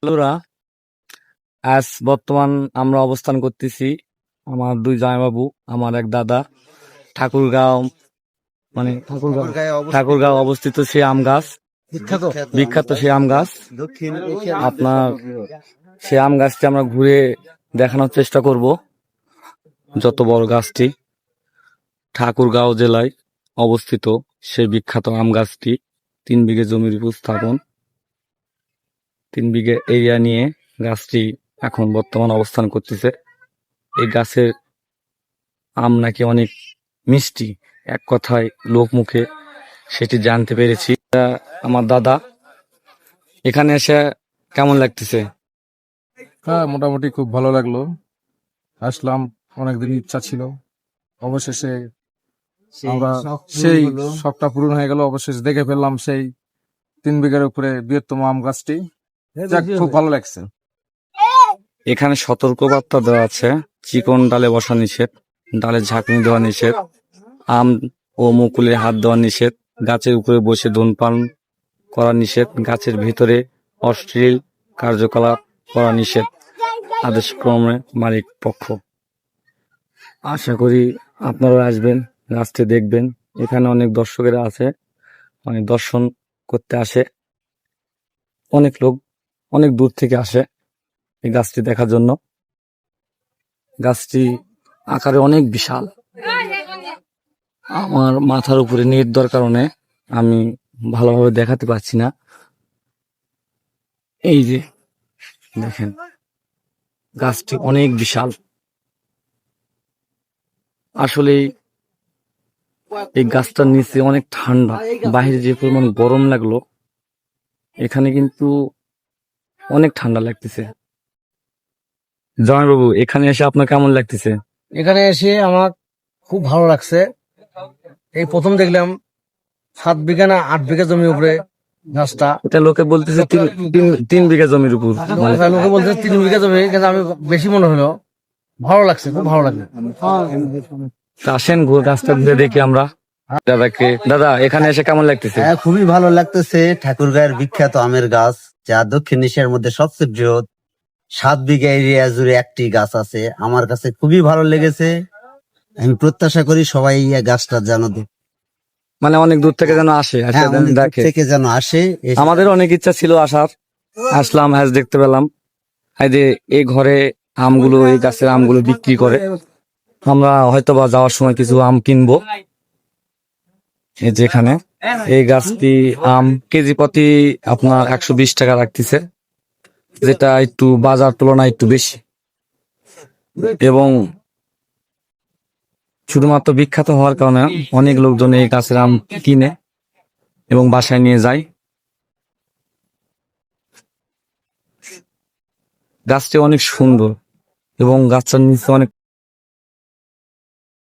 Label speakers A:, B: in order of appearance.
A: বন্ধুরা, আজ বর্তমান আমরা অবস্থান করতেছি আমার দুই জামাইবাবু, আমার এক দাদা, ঠাকুরগাঁও ঠাকুরগাঁও অবস্থিত সেই আম গাছ, বিখ্যাত সেই আম গাছ। আপনার সেই আম গাছটি আমরা ঘুরে দেখানোর চেষ্টা করব। যত বড় গাছটি, ঠাকুরগাঁও জেলায় অবস্থিত সেই বিখ্যাত আম গাছটি 3 বিঘে জমির উপর স্থাপন। 3 বিঘে এরিয়া নিয়ে গাছটি এখন বর্তমান অবস্থান করতেছে। এই গাছের আম নাকি অনেক মিষ্টি, এক কথায় লোক মুখে সেটি জানতে পেরেছি। আমার দাদা, এখানে এসে কেমন লাগতেছে?
B: হ্যাঁ, মোটামুটি খুব ভালো লাগলো। আসলাম, অনেকদিন ইচ্ছা ছিল, অবশেষে আমরা সেই শখটা পূরণ হয়ে গেল। অবশেষে দেখে ফেললাম সেই 3 বিঘার উপরে বৃহত্তম আম গাছটি। যাক, খুব ভালো লাগছে।
A: এখানে সতর্কবার্তা দেওয়া আছে, চিকন ডালে বসা নিষেধ, ডালে ঝাঁকুনি দেওয়া নিষেধ, আম ও মুকুলে হাত দেওয়া নিষেধ, গাছের উপরে বসে ধূমপান করা নিষেধ, গাছের ভিতরে অশ্লীল কার্যকলাপ করা নিষেধ, আদেশক্রমে মালিক পক্ষ। আশা করি আপনারা আসবেন, গাছটি দেখবেন। এখানে অনেক দর্শকেরা আছে, অনেক দর্শন করতে আসে, অনেক লোক অনেক দূর থেকে আসে এই গাছটি দেখার জন্য। গাছটি আকারে অনেক বিশাল। আমার মাথার উপরে নেট দেওয়ার কারণে আমি ভালোভাবে দেখাতে পারছি না। এই যে দেখেন, গাছটি অনেক বিশাল। আসলে এই গাছটার নিচে অনেক ঠান্ডা, বাইরে যে পরিমাণ গরম লাগলো, এখানে কিন্তু অনেক ঠান্ডা লাগতেছে। জামাইবাবু, এখানে এসে আপনার কেমন লাগতেছে?
C: এখানে এসে আমার খুব ভালো লাগছে। এই প্রথম দেখলাম 7 বিঘা না 8 বিঘা জমির উপরে গাছটা।
A: এটা লোকে বলতেছে 3 বিঘা জমির উপর।
C: লোকে বলছে 3 বিঘা জমি, কিন্তু আমি বেশি মনে হলো। ভালো লাগছে, খুব ভালো লাগছে।
A: তা আসেন গাছটা ঘুরে দেখি আমরা। দাদা, এখানে এসে কেমন লাগতেছে?
D: হ্যাঁ, খুবই ভালো লাগতেছে। ঠাকুরগাঁয়ের বিখ্যাত আমের গাছ, যা দক্ষিণ এশিয়ার মধ্যে সবচেয়ে বৃহৎ। 7 বিঘা এরিয়া জুড়ে একটি গাছ আছে। আমার কাছে খুবই ভালো লেগেছে। আমি প্রত্যাশা করি সবাই এই গাছটা যেন
A: মানে অনেক দূর থেকে যেন আসে,
D: অনেক দূর
A: দেখে।
D: থেকে যেন আসে।
A: আমাদের অনেক ইচ্ছা ছিল আসার, আসলাম, আজ দেখতে পেলাম। এই যে এই ঘরে আমগুলো, এই গাছের আমগুলো বিক্রি করে, আমরা হয়তো বা যাওয়ার সময় কিছু আম কিনবো। এই যেখানে এই গাছটি আম কেজি প্রতি আপনার 120 টাকা রাখতেছে, যেটা একটু বাজার তুলনায় একটু বেশি। এবং শুধুমাত্র বিখ্যাত হওয়ার কারণে অনেক লোকজন এই গাছের আম কিনে এবং বাসায় নিয়ে যায়। গাছটি অনেক সুন্দর এবং গাছটার নিচে অনেক